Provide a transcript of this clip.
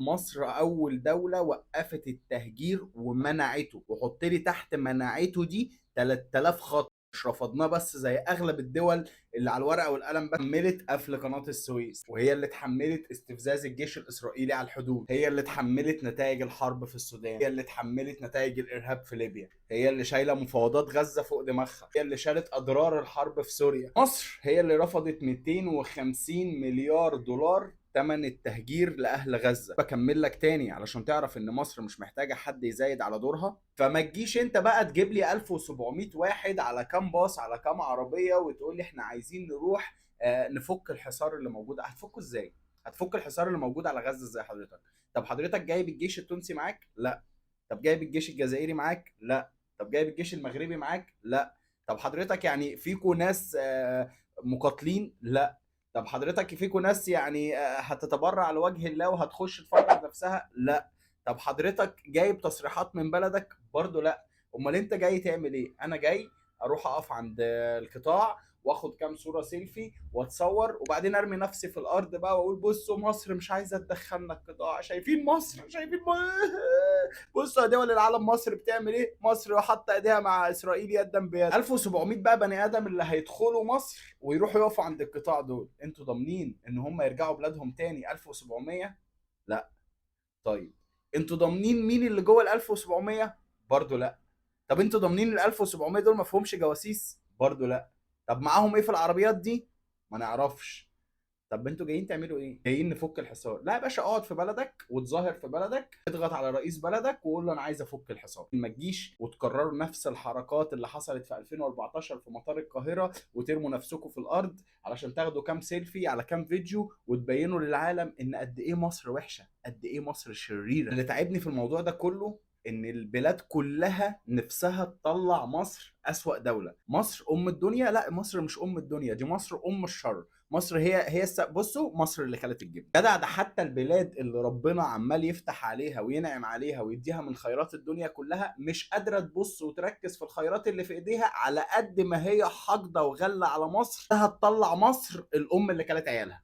مصر اول دولة وقفت التهجير ومنعته، وحط لي تحت منعته دي 3000 خط. مش رفضناه بس زي اغلب الدول اللي على الورقه والقلم، بس حملت قفل قناه السويس، وهي اللي اتحملت استفزاز الجيش الاسرائيلي على الحدود، هي اللي اتحملت نتائج الحرب في السودان، هي اللي اتحملت نتائج الارهاب في ليبيا، هي اللي شايله مفاوضات غزه فوق دماغها، هي اللي شالت اضرار الحرب في سوريا. مصر هي اللي رفضت 250 مليار دولار تمن التهجير لاهل غزه. بكمل لك تاني علشان تعرف ان مصر مش محتاجه حد يزايد على دورها. فما تجيش انت بقى تجيب لي 1700 واحد على كام باص على كام عربيه وتقول لي احنا عايزين نروح نفك الحصار اللي موجود. هتفكه ازاي؟ هتفك الحصار اللي موجود على غزه ازاي حضرتك؟ طب حضرتك جايب الجيش التونسي معاك؟ لا. طب جايب الجيش الجزائري معاك؟ لا. طب جايب الجيش المغربي معاك؟ لا. طب حضرتك يعني فيكوا ناس مقاتلين؟ لا. طب حضرتك فيكوا ناس يعني هتتبرع لوجه الله وهتخش تفرغ نفسها؟ لا. طب حضرتك جايب تصريحات من بلدك؟ برضو لا. امال انت جاي تعمل ايه؟ انا جاي اروح اقف عند القطاع واخد كام صوره سيلفي واتصور، وبعدين ارمي نفسي في الارض بقى واقول بصوا مصر مش عايزه تدخلنا القطاع، شايفين مصر، شايفين بصوا يا دول العالم مصر بتعمل ايه؟ مصر حاطه ايديها مع اسرائيل يدا بيد. 1700 بقى بني ادم اللي هيدخلوا مصر ويروحوا يقفوا عند القطاع دول، انتوا ضامنين ان هم يرجعوا بلادهم تاني 1700؟ لا. طيب انتوا ضامنين مين اللي جوه ال 1700؟ برضه لا. طب انتوا ضامنين ال 1700 دول ما فيهمش جواسيس؟ برضه لا. طب معاهم ايه في العربيات دي؟ ما نعرفش. طب انتوا جايين تعملوا ايه؟ جايين نفك الحصار؟ لا يا باشا، اقعد في بلدك وتظاهر في بلدك، اضغط على رئيس بلدك وقول له انا عايز افك الحصار. ما تجيش وتكرروا نفس الحركات اللي حصلت في 2014 في مطار القاهرة وترموا نفسكم في الارض علشان تاخدوا كام سيلفي على كام فيديو وتبينوا للعالم ان قد ايه مصر وحشة، قد ايه مصر شريرة. اللي تعبني في الموضوع ده كله ان البلاد كلها نفسها تطلع مصر اسوأ دولة. مصر ام الدنيا؟ لا، مصر مش ام الدنيا، دي مصر ام الشر. مصر هي بصوا مصر اللي خلت الجبن جدع. ده حتى البلاد اللي ربنا عمال يفتح عليها وينعم عليها ويديها من خيرات الدنيا كلها مش قادره تبص وتركز في الخيرات اللي في ايديها، على قد ما هي حاقده وغله على مصر هتطلع مصر الام اللي كلت عيالها.